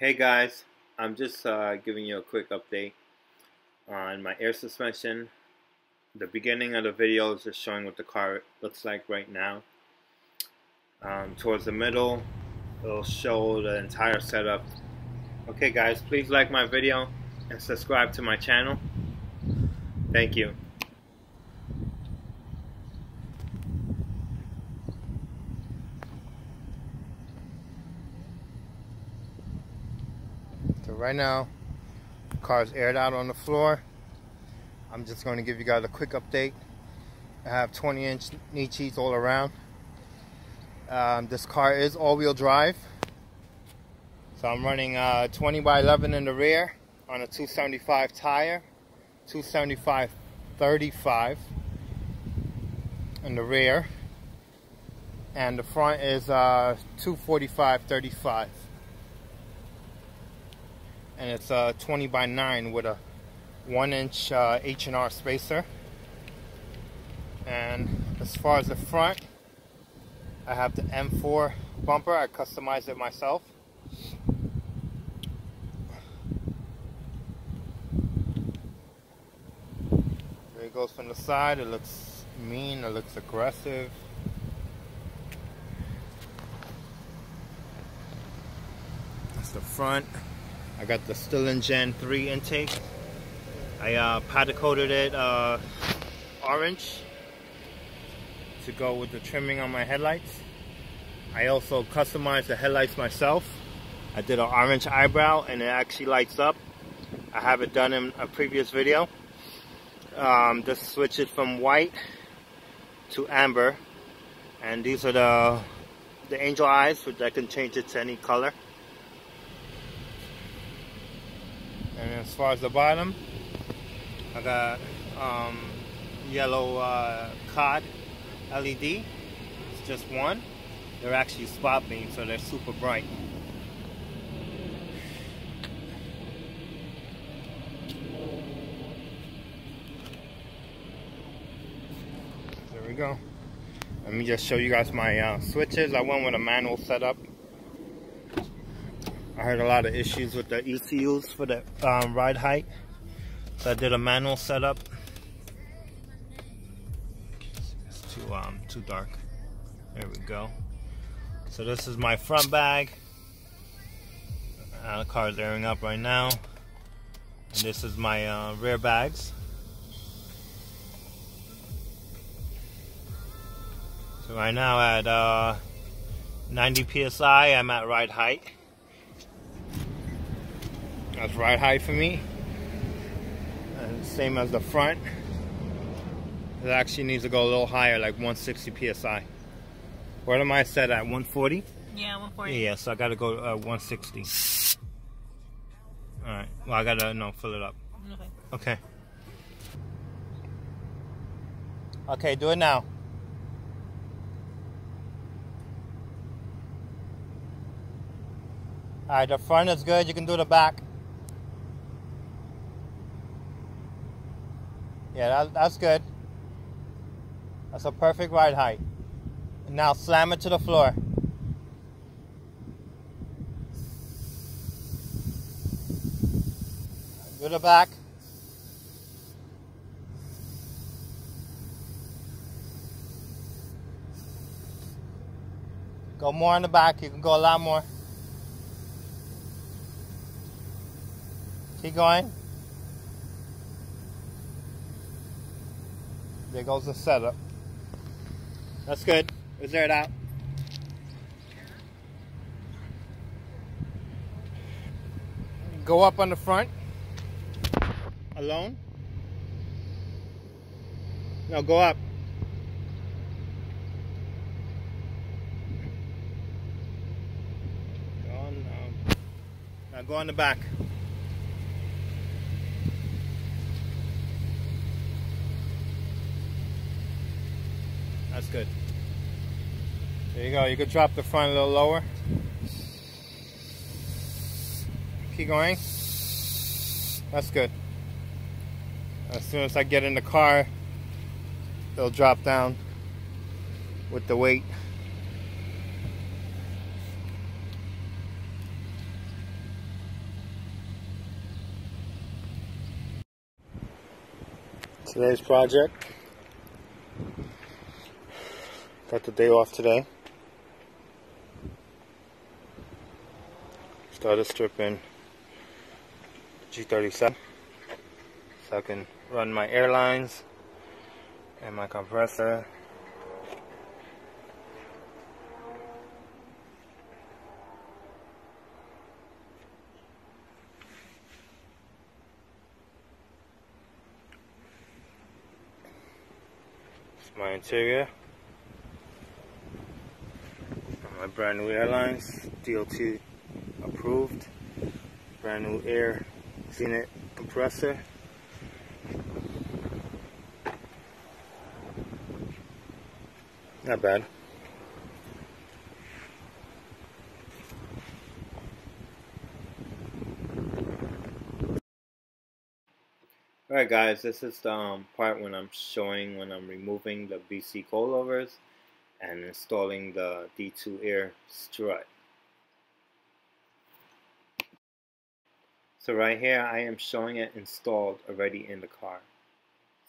Hey guys, I'm just giving you a quick update on my air suspension. The beginning of the video is just showing what the car looks like right now. Towards the middle, it'll show the entire setup. Okay guys, please like my video and subscribe to my channel. Thank you. So right now, the car's aired out on the floor. I'm just going to give you guys a quick update. I have 20-inch knee cheats all around. This car is all-wheel drive. So I'm running 20 by 11 in the rear on a 275 tire, 275/35 in the rear, and the front is 245/35. And it's 20 by 9 with a 1-inch H&R spacer. And as far as the front, I have the M4 bumper. I customized it myself. There it goes from the side. It looks mean, it looks aggressive. That's the front. I got the Sedan Gen 3 intake. I powder coated it orange to go with the trimming on my headlights. I also customized the headlights myself. I did an orange eyebrow and it actually lights up. I have it done in a previous video. This switches from white to amber, and these are the angel eyes, which I can change it to any color. And as far as the bottom, I got yellow cod LED. It's just one. They're actually spot beams, so they're super bright. There we go. Let me just show you guys my switches. I went with a manual setup. I heard a lot of issues with the ECUs for the ride height, so I did a manual setup. It's too dark. There we go. So this is my front bag. The car is airing up right now, and this is my rear bags. So right now at 90 psi, I'm at ride height. That's ride height for me. And same as the front. It actually needs to go a little higher, like 160 psi. What am I set at? 140? Yeah, 140. Yeah, so I gotta go 160. Alright, well I gotta fill it up. Okay. Okay, do it now. Alright, the front is good, you can do the back. Yeah, that's good. That's a perfect ride height. And now slam it to the floor. Do the back. Go more in the back. You can go a lot more. Keep going. There goes the setup. That's good. Let's air it out. Go up on the front. Alone. No, go up. Go on now. Now go on the back. That's good. There you go. You could drop the front a little lower. Keep going. That's good. As soon as I get in the car, it'll drop down with the weight. Today's project. Got the day off today. Started stripping G37 so I can run my airlines and my compressor. My interior, my brand new airlines, DOT approved, brand new air Sedan compressor. Not bad. Alright guys, this is the part when I'm removing the BC coilovers and installing the D2 air strut. So right here I am showing it installed already in the car.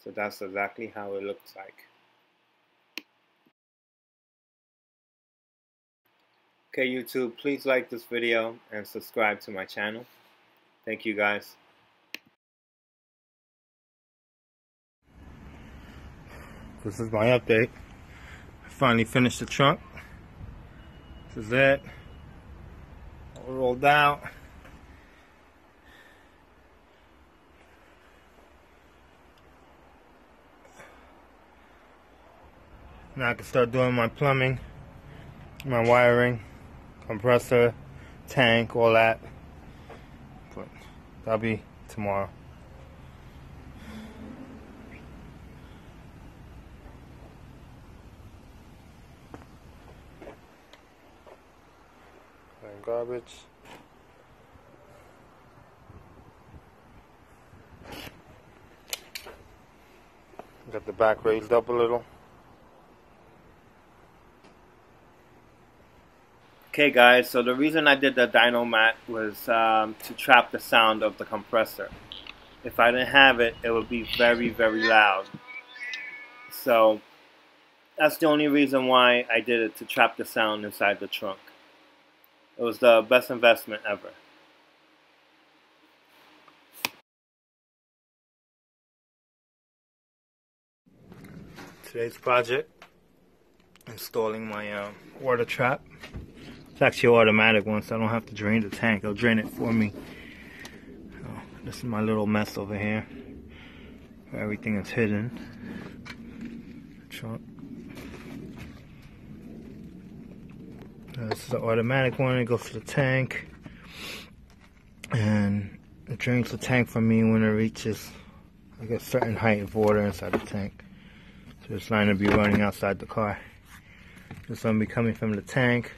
So that's exactly how it looks like. Okay YouTube, please like this video and subscribe to my channel. Thank you guys. This is my update. I finally finished the trunk. This is it. All rolled out. Now I can start doing my plumbing, my wiring, compressor, tank, all that. But that'll be tomorrow. Garbage. Got the back raised up a little. Okay guys, so the reason I did the Dynamatt was to trap the sound of the compressor. If I didn't have it, it would be very, very loud. So that's the only reason why I did it, to trap the sound inside the trunk. It was the best investment ever. Today's project, installing my water trap. It's actually an automatic one, so I don't have to drain the tank. It'll drain it for me. So, this is my little mess over here, where everything is hidden. Trunk. This is the automatic one. It goes to the tank, and it drains the tank for me when it reaches like a certain height of water inside the tank. So this line will be running outside the car. This one will be coming from the tank.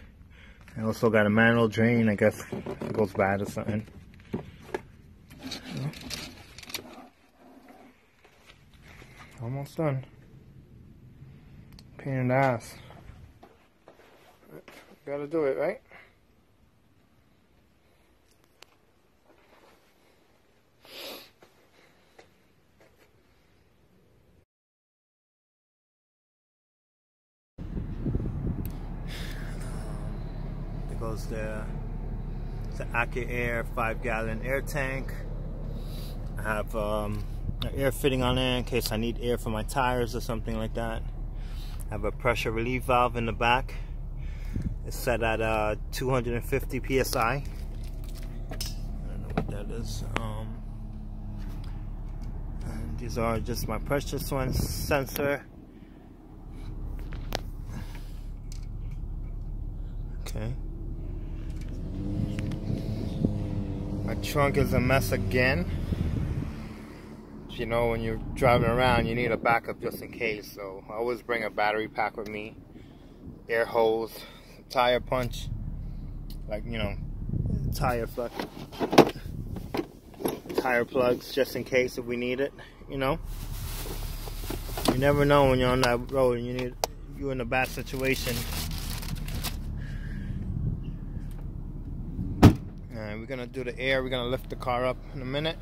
I also got a manual drain. I guess it goes bad or something. Almost done. Pain in the ass. Gotta do it, right? There goes the Accuair 5-gallon air tank. I have an air fitting on there in case I need air for my tires or something like that. I have a pressure relief valve in the back. It's set at 250 psi. I don't know what that is. And these are just my pressure sensor. Okay. My trunk is a mess again. You know, when you're driving around, you need a backup just in case. So I always bring a battery pack with me, air hose, tire punch, like, you know, tire plugs just in case if we need it. You know, you never know when you're on that road and you're in a bad situation. Alright, we're gonna do the air. We're gonna lift the car up in a minute.